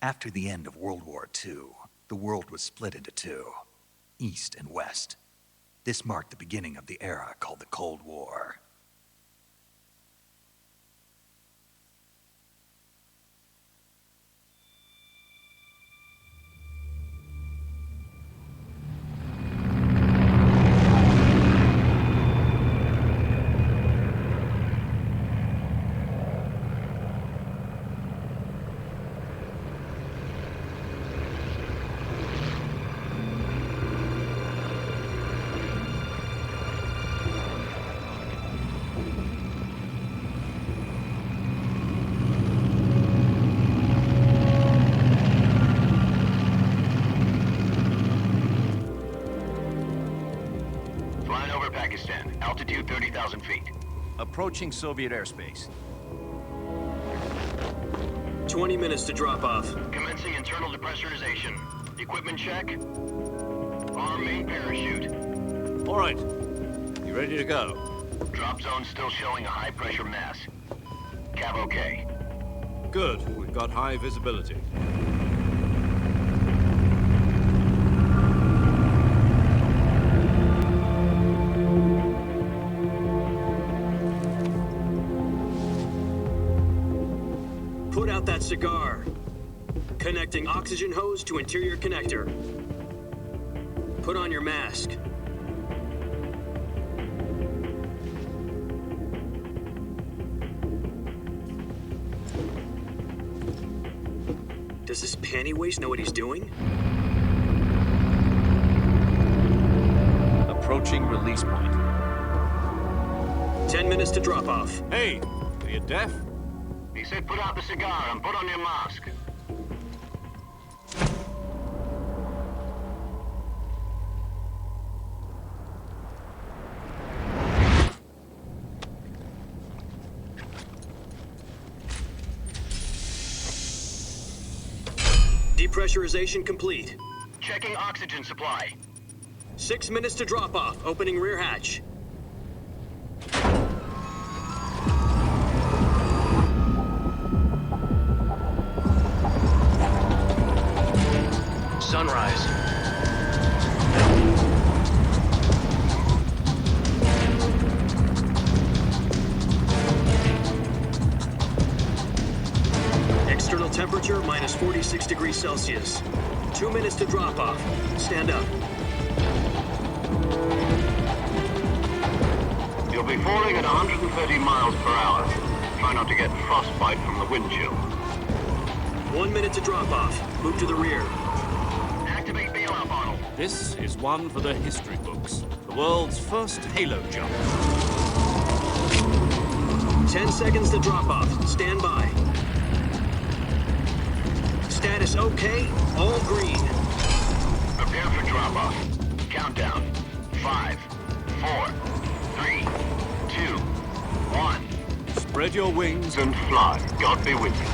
After the end of World War II, the world was split into two, East and West. This marked the beginning of the era called the Cold War. Flying over Pakistan, altitude 30,000 feet. Approaching Soviet airspace. 20 minutes to drop off. Commencing internal depressurization. Equipment check. Arm main parachute. All right. You ready to go? Drop zone still showing a high pressure mass. Cav okay. Good. We've got high visibility. Put out that cigar. Connecting oxygen hose to interior connector. Put on your mask. Does this panty waste know what he's doing? Approaching release point. 10 minutes to drop off. Hey, are you deaf? He said put out the cigar and put on your mask. Depressurization complete. Checking oxygen supply. 6 minutes to drop off. Opening rear hatch. Sunrise. External temperature minus 46 degrees Celsius. 2 minutes to drop off. Stand up. You'll be falling at 130 miles per hour. Try not to get frostbite from the wind chill. 1 minute to drop off. Move to the rear. Activate bailout model. This is one for the history books. The world's first halo jump. 10 seconds to drop off. Stand by. Status okay. All green. Prepare for drop-off. Countdown. 5, 4, 3, 2, 1. Spread your wings And fly. God be with you.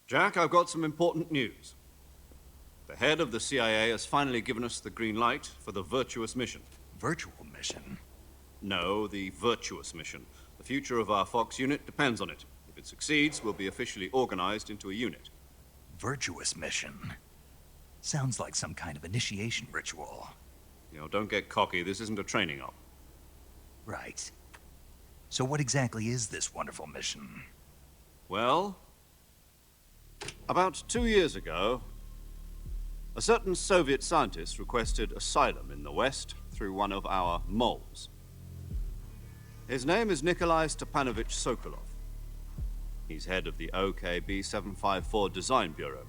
Jack, I've got some important news. The head of the CIA has finally given us the green light for the Virtuous mission. Virtual mission? No, the Virtuous mission. The future of our Fox unit depends on it. If it succeeds, we'll be officially organized into a unit. Virtuous mission? Sounds like some kind of initiation ritual. You know, don't get cocky. This isn't a training op. Right. So what exactly is this wonderful mission? Well, about 2 years ago, a certain Soviet scientist requested asylum in the West through one of our moles. His name is Nikolai Stepanovich Sokolov. He's head of the OKB-754 Design Bureau,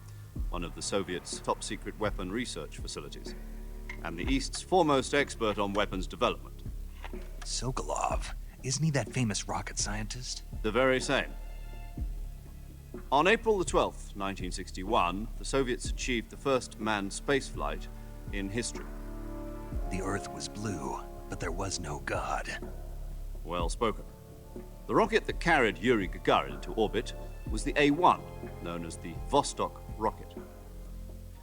one of the Soviets' top-secret weapon research facilities, and the East's foremost expert on weapons development. Sokolov? Isn't he that famous rocket scientist? The very same. On April the 12th, 1961, the Soviets achieved the first manned spaceflight in history. The Earth was blue, but there was no God. Well spoken. The rocket that carried Yuri Gagarin into orbit was the A-1, known as the Vostok rocket.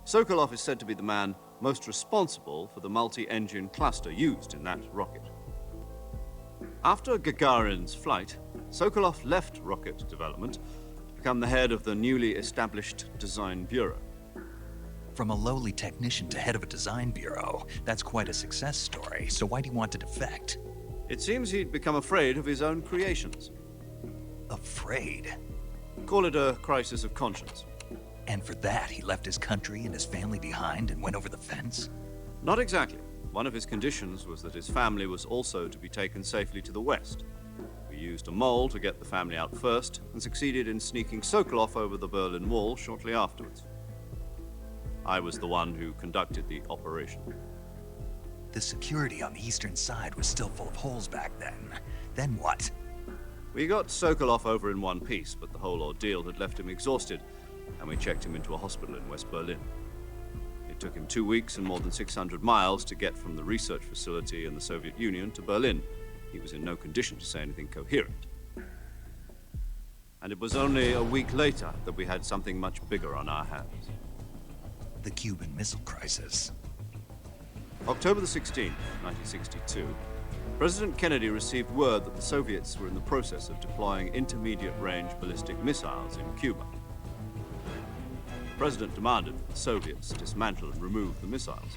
Sokolov is said to be the man most responsible for the multi-engine cluster used in that rocket. After Gagarin's flight, Sokolov left rocket development to become the head of the newly established Design Bureau. From a lowly technician to head of a design bureau, that's quite a success story, so why do you want to defect? It seems he'd become afraid of his own creations. Afraid? Call it a crisis of conscience. And for that, he left his country and his family behind and went over the fence? Not exactly. One of his conditions was that his family was also to be taken safely to the west. We used a mole to get the family out first and succeeded in sneaking Sokolov over the Berlin Wall shortly afterwards. I was the one who conducted the operation. The security on the eastern side was still full of holes back then. Then what? We got Sokolov over in one piece, but the whole ordeal had left him exhausted, and we checked him into a hospital in West Berlin. It took him 2 weeks and more than 600 miles to get from the research facility in the Soviet Union to Berlin. He was in no condition to say anything coherent. And it was only a week later that we had something much bigger on our hands. The Cuban Missile Crisis. October the 16th, 1962, President Kennedy received word that the Soviets were in the process of deploying intermediate-range ballistic missiles in Cuba. The President demanded that the Soviets dismantle and remove the missiles.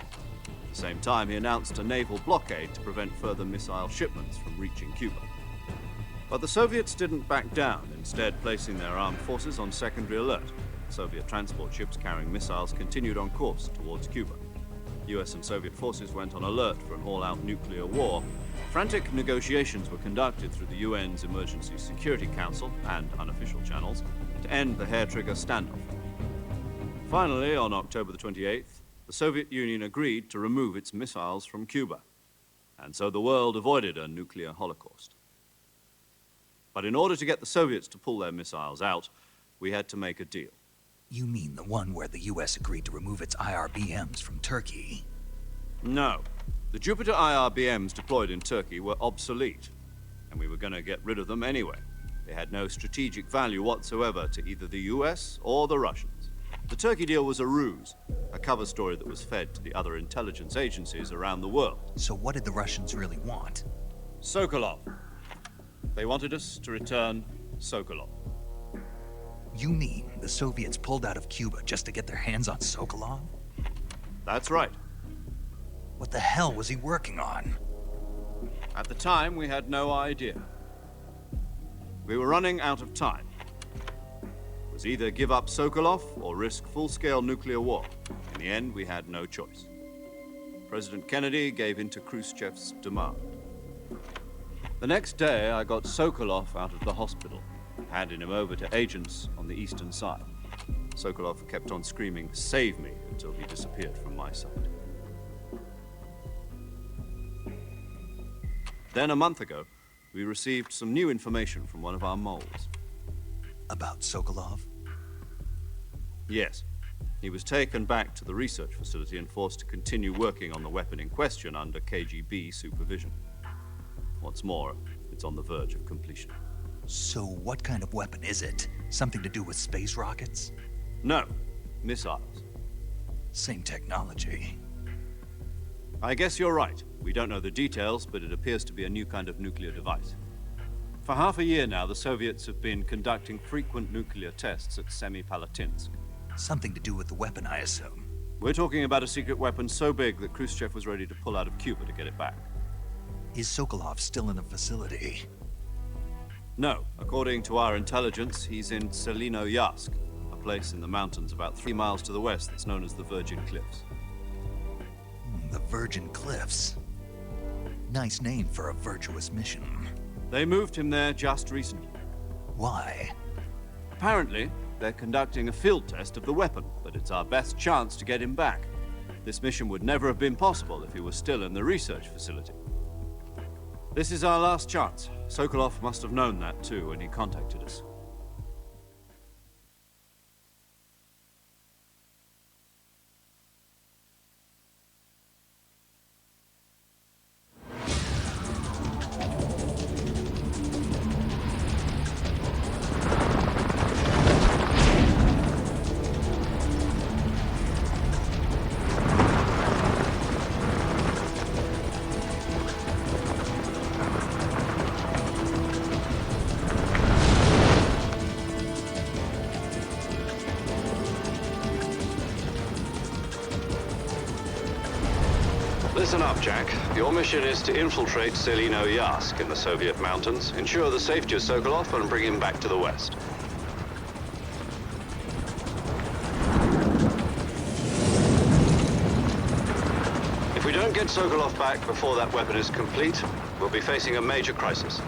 At the same time, he announced a naval blockade to prevent further missile shipments from reaching Cuba. But the Soviets didn't back down, instead placing their armed forces on secondary alert. Soviet transport ships carrying missiles continued on course towards Cuba. US and Soviet forces went on alert for an all-out nuclear war. Frantic negotiations were conducted through the UN's Emergency Security Council and unofficial channels to end the hair-trigger standoff. Finally, on October the 28th, the Soviet Union agreed to remove its missiles from Cuba. And so the world avoided a nuclear holocaust. But in order to get the Soviets to pull their missiles out, we had to make a deal. You mean the one where the US agreed to remove its IRBMs from Turkey? No. The Jupiter IRBMs deployed in Turkey were obsolete, and we were going to get rid of them anyway. They had no strategic value whatsoever to either the US or the Russians. The Turkey deal was a ruse, a cover story that was fed to the other intelligence agencies around the world. So what did the Russians really want? Sokolov. They wanted us to return Sokolov. You mean the Soviets pulled out of Cuba just to get their hands on Sokolov? That's right. What the hell was he working on? At the time, we had no idea. We were running out of time. It was either give up Sokolov or risk full-scale nuclear war. In the end, we had no choice. President Kennedy gave in to Khrushchev's demand. The next day, I got Sokolov out of the hospital, handing him over to agents on the eastern side. Sokolov kept on screaming, "Save me," until he disappeared from my sight. Then, a month ago, we received some new information from one of our moles. About Sokolov? Yes. He was taken back to the research facility and forced to continue working on the weapon in question under KGB supervision. What's more, it's on the verge of completion. So what kind of weapon is it? Something to do with space rockets? No, missiles. Same technology. I guess you're right. We don't know the details, but it appears to be a new kind of nuclear device. For half a year now, the Soviets have been conducting frequent nuclear tests at Semipalatinsk. Something to do with the weapon, I assume. We're talking about a secret weapon so big that Khrushchev was ready to pull out of Cuba to get it back. Is Sokolov still in the facility? No. According to our intelligence, he's in Selinoyarsk, a place in the mountains about 3 miles to the west that's known as the Virgin Cliffs. The Virgin Cliffs. Nice name for a virtuous mission. They moved him there just recently. Why? Apparently, they're conducting a field test of the weapon, but it's our best chance to get him back. This mission would never have been possible if he was still in the research facility. This is our last chance. Sokolov must have known that too when he contacted us. Listen up, Jack. Your mission is to infiltrate Selino Yask in the Soviet mountains, ensure the safety of Sokolov, and bring him back to the West. If we don't get Sokolov back before that weapon is complete, we'll be facing a major crisis.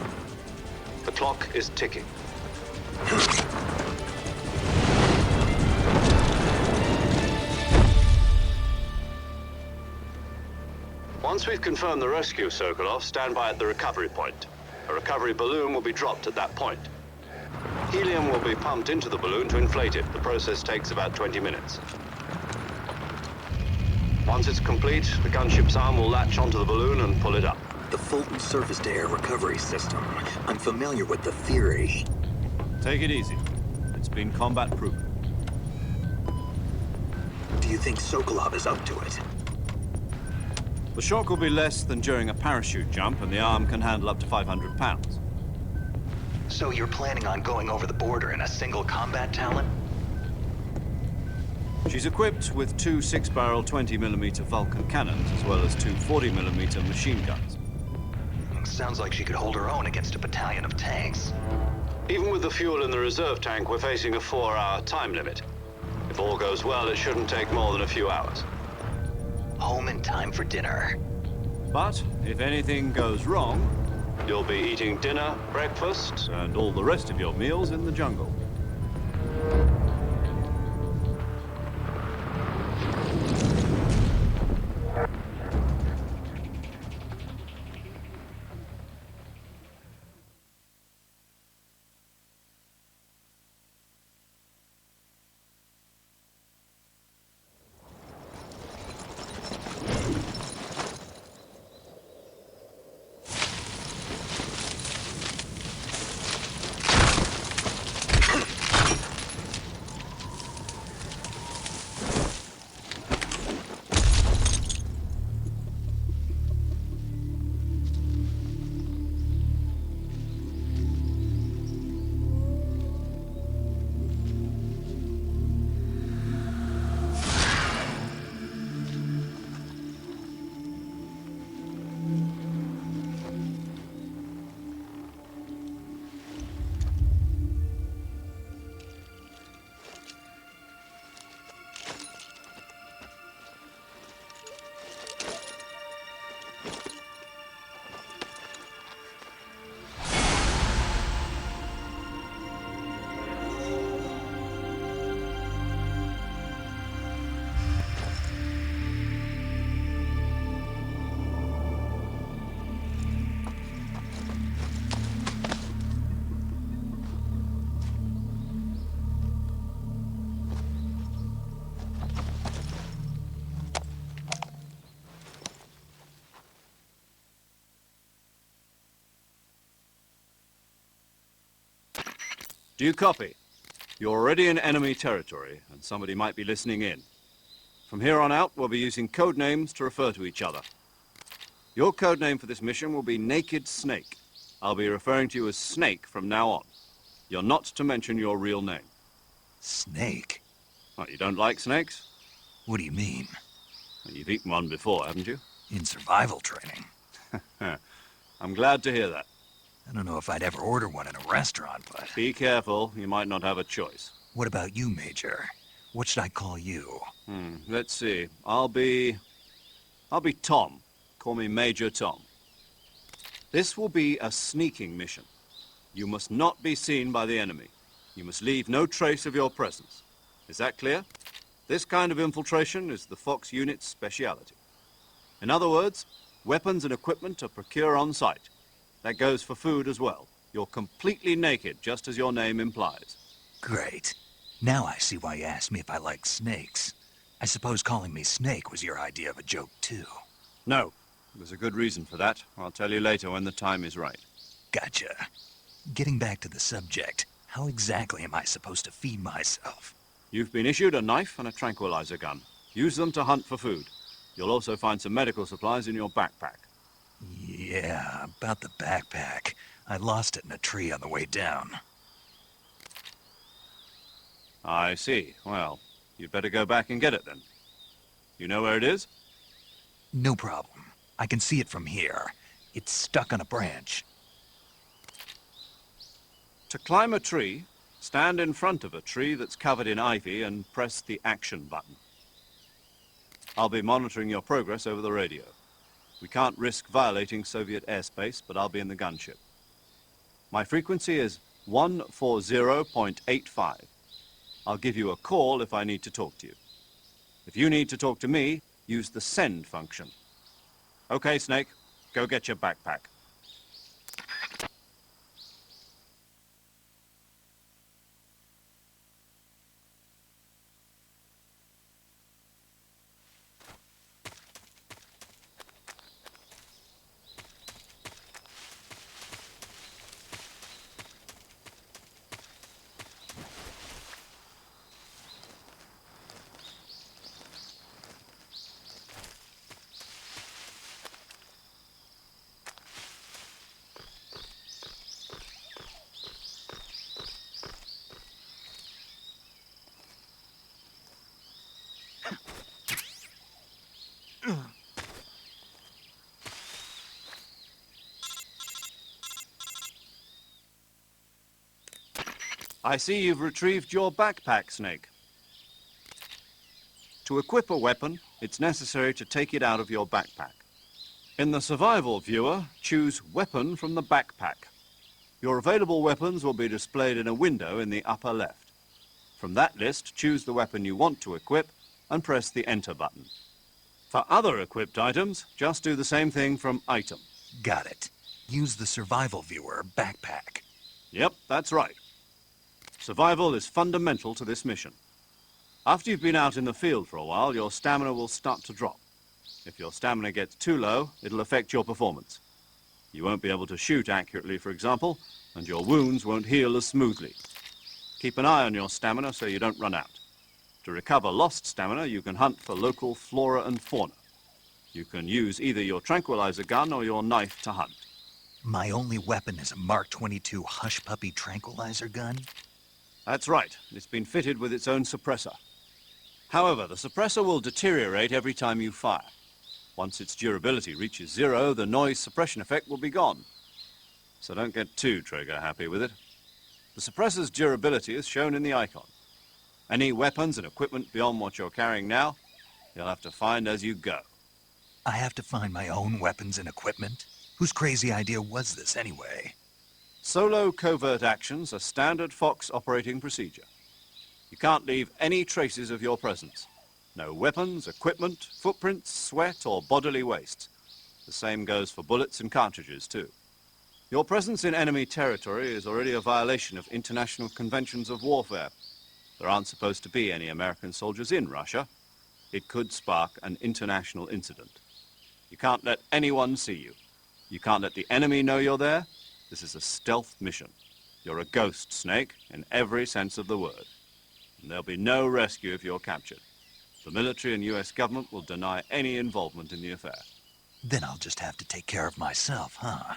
The clock is ticking. Once we've confirmed the rescue of Sokolov, stand by at the recovery point. A recovery balloon will be dropped at that point. Helium will be pumped into the balloon to inflate it. The process takes about 20 minutes. Once it's complete, the gunship's arm will latch onto the balloon and pull it up. The Fulton surface-to-air recovery system. I'm familiar with the theory. Take it easy. It's been combat-proven. Do you think Sokolov is up to it? The shock will be less than during a parachute jump, and the arm can handle up to 500 pounds. So you're planning on going over the border in a single combat talon? She's equipped with two 6-barrel 20mm Vulcan cannons, as well as two 40mm machine guns. Sounds like she could hold her own against a battalion of tanks. Even with the fuel in the reserve tank, we're facing a 4-hour time limit. If all goes well, it shouldn't take more than a few hours. Home in time for dinner. But if anything goes wrong, you'll be eating dinner, breakfast, and all the rest of your meals in the jungle. Do you copy? You're already in enemy territory, and somebody might be listening in. From here on out, we'll be using code names to refer to each other. Your code name for this mission will be Naked Snake. I'll be referring to you as Snake from now on. You're not to mention your real name. Snake? What, you don't like snakes? What do you mean? Well, you've eaten one before, haven't you? In survival training? I'm glad to hear that. I don't know if I'd ever order one in a restaurant, but... Be careful, you might not have a choice. What about you, Major? What should I call you? Let's see. I'll be Tom. Call me Major Tom. This will be a sneaking mission. You must not be seen by the enemy. You must leave no trace of your presence. Is that clear? This kind of infiltration is the Fox unit's speciality. In other words, weapons and equipment are procured on site. That goes for food as well. You're completely naked, just as your name implies. Great. Now I see why you asked me if I like snakes. I suppose calling me Snake was your idea of a joke, too. No. There's a good reason for that. I'll tell you later when the time is right. Gotcha. Getting back to the subject, how exactly am I supposed to feed myself? You've been issued a knife and a tranquilizer gun. Use them to hunt for food. You'll also find some medical supplies in your backpack. Yeah, about the backpack. I lost it in a tree on the way down. I see. Well, you'd better go back and get it then. You know where it is? No problem. I can see it from here. It's stuck on a branch. To climb a tree, stand in front of a tree that's covered in ivy and press the action button. I'll be monitoring your progress over the radio. We can't risk violating Soviet airspace, but I'll be in the gunship. My frequency is 140.85. I'll give you a call if I need to talk to you. If you need to talk to me, use the send function. Okay, Snake, go get your backpack. I see you've retrieved your backpack, Snake. To equip a weapon, it's necessary to take it out of your backpack. In the survival viewer, choose Weapon from the backpack. Your available weapons will be displayed in a window in the upper left. From that list, choose the weapon you want to equip and press the Enter button. For other equipped items, just do the same thing from Item. Got it. Use the survival viewer backpack. Yep, that's right. Survival is fundamental to this mission. After you've been out in the field for a while, your stamina will start to drop. If your stamina gets too low, it'll affect your performance. You won't be able to shoot accurately, for example, and your wounds won't heal as smoothly. Keep an eye on your stamina so you don't run out. To recover lost stamina, you can hunt for local flora and fauna. You can use either your tranquilizer gun or your knife to hunt. My only weapon is a Mark 22 Hush Puppy tranquilizer gun? That's right. It's been fitted with its own suppressor. However, the suppressor will deteriorate every time you fire. Once its durability reaches 0, the noise suppression effect will be gone. So don't get too trigger-happy with it. The suppressor's durability is shown in the icon. Any weapons and equipment beyond what you're carrying now, you'll have to find as you go. I have to find my own weapons and equipment? Whose crazy idea was this anyway? Solo covert actions are standard Fox operating procedure. You can't leave any traces of your presence. No weapons, equipment, footprints, sweat, or bodily waste. The same goes for bullets and cartridges, too. Your presence in enemy territory is already a violation of international conventions of warfare. There aren't supposed to be any American soldiers in Russia. It could spark an international incident. You can't let anyone see you. You can't let the enemy know you're there. This is a stealth mission. You're a ghost, Snake, in every sense of the word. And there'll be no rescue if you're captured. The military and US government will deny any involvement in the affair. Then I'll just have to take care of myself, huh?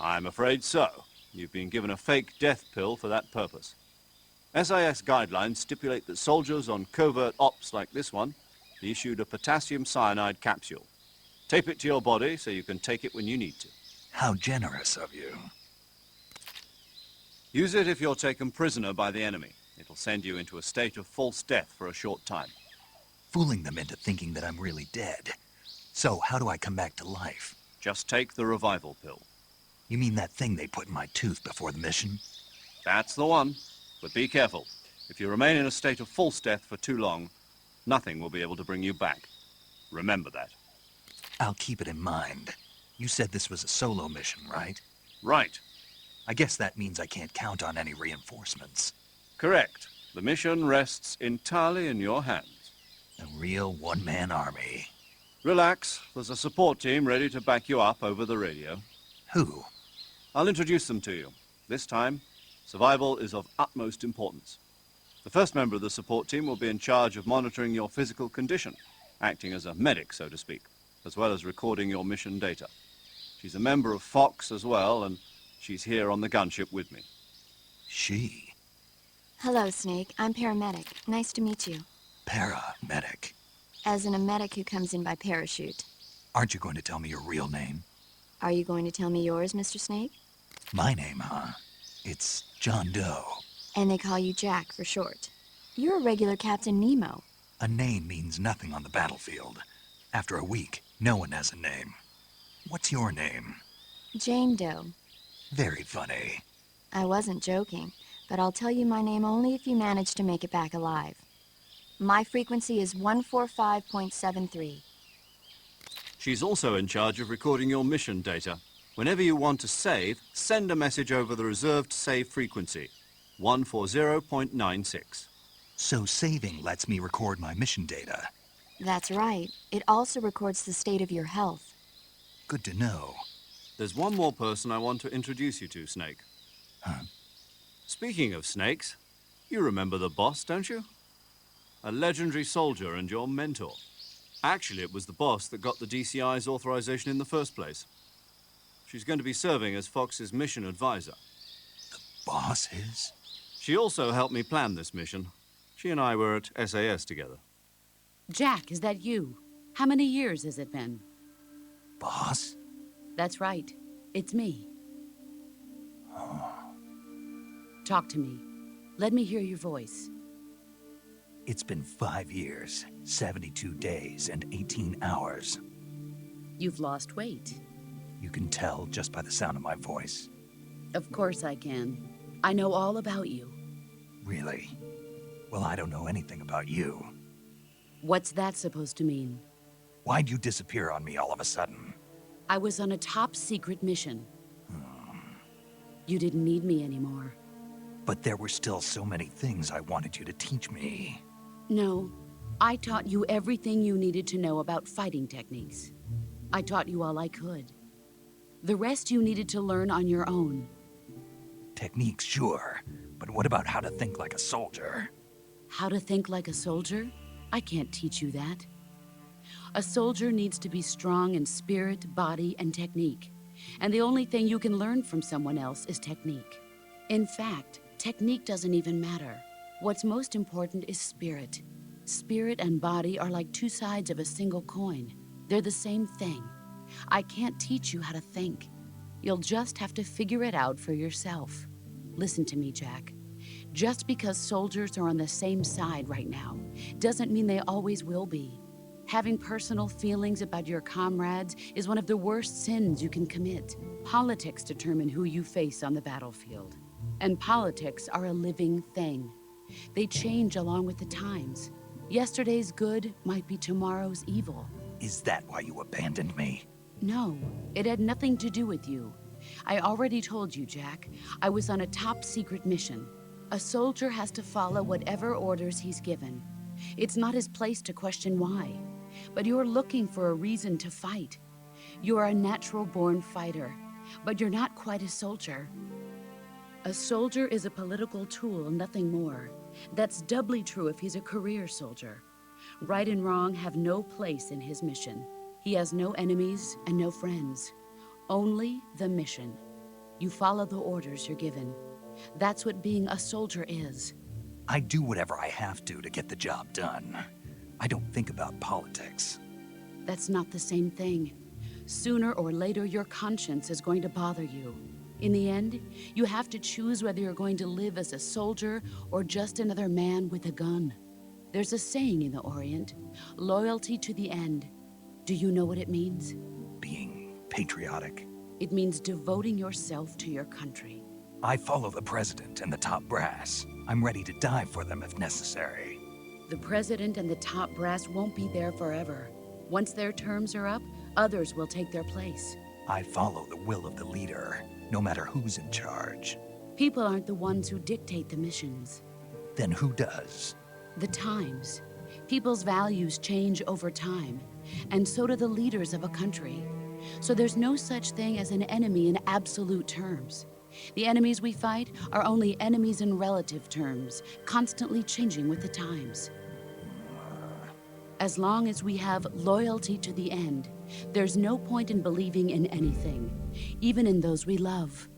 I'm afraid so. You've been given a fake death pill for that purpose. SIS guidelines stipulate that soldiers on covert ops like this one be issued a potassium cyanide capsule. Tape it to your body so you can take it when you need to. How generous of you. Use it if you're taken prisoner by the enemy. It'll send you into a state of false death for a short time. Fooling them into thinking that I'm really dead. So how do I come back to life? Just take the revival pill. You mean that thing they put in my tooth before the mission? That's the one. But be careful. If you remain in a state of false death for too long, nothing will be able to bring you back. Remember that. I'll keep it in mind. You said this was a solo mission, right? Right. I guess that means I can't count on any reinforcements. Correct. The mission rests entirely in your hands. A real one-man army. Relax. There's a support team ready to back you up over the radio. Who? I'll introduce them to you. This time, survival is of utmost importance. The first member of the support team will be in charge of monitoring your physical condition, acting as a medic, so to speak, as well as recording your mission data. She's a member of Fox as well, and she's here on the gunship with me. She? Hello, Snake. I'm paramedic. Nice to meet you. Paramedic. As in a medic who comes in by parachute. Aren't you going to tell me your real name? Are you going to tell me yours, Mr. Snake? My name, huh? It's John Doe. And they call you Jack for short. You're a regular Captain Nemo. A name means nothing on the battlefield. After a week, no one has a name. What's your name? Jane Doe. Very funny. I wasn't joking, but I'll tell you my name only if you manage to make it back alive. My frequency is 145.73. She's also in charge of recording your mission data. Whenever you want to save, send a message over the reserved save frequency, 140.96. So saving lets me record my mission data. That's right. It also records the state of your health. Good to know. There's one more person I want to introduce you to, Snake. Huh? Speaking of snakes, you remember the boss, don't you? A legendary soldier and your mentor. Actually, it was the boss that got the DCI's authorization in the first place. She's going to be serving as Fox's mission advisor. Boss is? She also helped me plan this mission. She and I were at SAS together. Jack, is that you? How many years has it been? Boss? That's right. It's me. Talk to me. Let me hear your voice. It's been 5 years, 72 days, and 18 hours. You've lost weight. You can tell just by the sound of my voice. Of course I can. I know all about you. Really? Well, I don't know anything about you. What's that supposed to mean? Why'd you disappear on me all of a sudden? I was on a top-secret mission. You didn't need me anymore. But there were still so many things I wanted you to teach me. No, I taught you everything you needed to know about fighting techniques. I taught you all I could. The rest you needed to learn on your own. Techniques, sure. But what about how to think like a soldier? How to think like a soldier? I can't teach you that. A soldier needs to be strong in spirit, body, and technique. And the only thing you can learn from someone else is technique. In fact, technique doesn't even matter. What's most important is spirit. Spirit and body are like two sides of a single coin. They're the same thing. I can't teach you how to think. You'll just have to figure it out for yourself. Listen to me, Jack. Just because soldiers are on the same side right now doesn't mean they always will be. Having personal feelings about your comrades is one of the worst sins you can commit. Politics determine who you face on the battlefield. And politics are a living thing. They change along with the times. Yesterday's good might be tomorrow's evil. Is that why you abandoned me? No, it had nothing to do with you. I already told you, Jack. I was on a top-secret mission. A soldier has to follow whatever orders he's given. It's not his place to question why. But you're looking for a reason to fight. You're a natural-born fighter, but you're not quite a soldier. A soldier is a political tool, nothing more. That's doubly true if he's a career soldier. Right and wrong have no place in his mission. He has no enemies and no friends. Only the mission. You follow the orders you're given. That's what being a soldier is. I do whatever I have to get the job done. I don't think about politics. That's not the same thing. Sooner or later, your conscience is going to bother you. In the end, you have to choose whether you're going to live as a soldier or just another man with a gun. There's a saying in the Orient, loyalty to the end. Do you know what it means? Being patriotic. It means devoting yourself to your country. I follow the president and the top brass. I'm ready to die for them if necessary. The president and the top brass won't be there forever. Once their terms are up, others will take their place. I follow the will of the leader, no matter who's in charge. People aren't the ones who dictate the missions. Then who does? The times. People's values change over time, and so do the leaders of a country. So there's no such thing as an enemy in absolute terms. The enemies we fight are only enemies in relative terms, constantly changing with the times. As long as we have loyalty to the end, there's no point in believing in anything, even in those we love.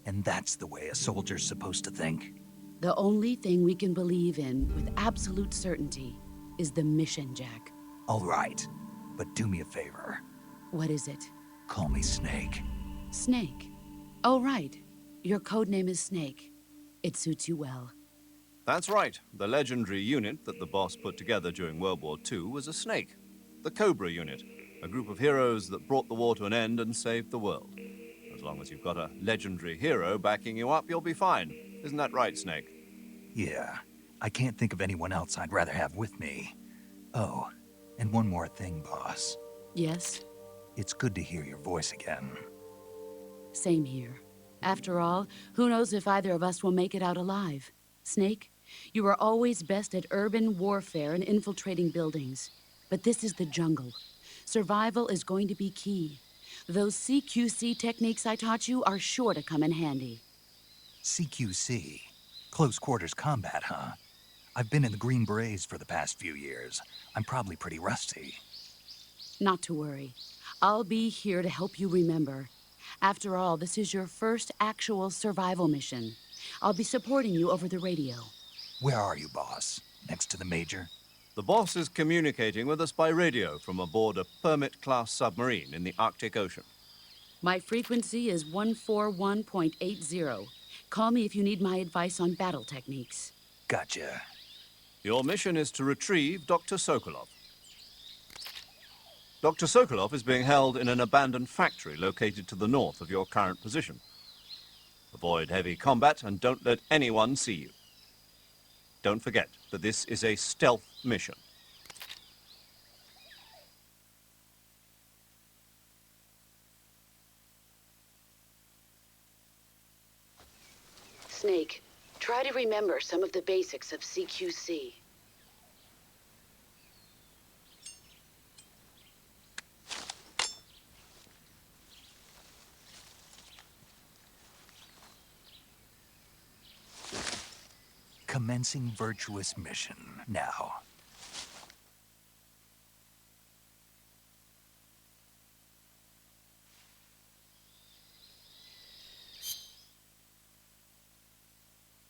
And that's the way a soldier's supposed to think? The only thing we can believe in with absolute certainty is the mission, Jack. All right, but do me a favor. What is it? Call me Snake. Snake. Oh, right. Your code name is Snake. It suits you well. That's right. The legendary unit that the boss put together during World War II was a snake. The Cobra unit, a group of heroes that brought the war to an end and saved the world. As long as you've got a legendary hero backing you up, you'll be fine. Isn't that right, Snake? Yeah, I can't think of anyone else I'd rather have with me. Oh, and one more thing, boss. Yes? It's good to hear your voice again. Same here. After all, who knows if either of us will make it out alive? Snake, you are always best at urban warfare and infiltrating buildings. But this is the jungle. Survival is going to be key. Those CQC techniques I taught you are sure to come in handy. CQC? Close quarters combat, huh? I've been in the Green Berets for the past few years. I'm probably pretty rusty. Not to worry. I'll be here to help you remember. After all, this is your first actual survival mission. I'll be supporting you over the radio. Where are you, boss? Next to the Major? The boss is communicating with us by radio from aboard a Permit-class submarine in the Arctic Ocean. My frequency is 141.80. Call me if you need my advice on battle techniques. Gotcha. Your mission is to retrieve Dr. Sokolov. Dr. Sokolov is being held in an abandoned factory located to the north of your current position. Avoid heavy combat and don't let anyone see you. Don't forget that this is a stealth mission. Snake, try to remember some of the basics of CQC. Commencing virtuous mission now.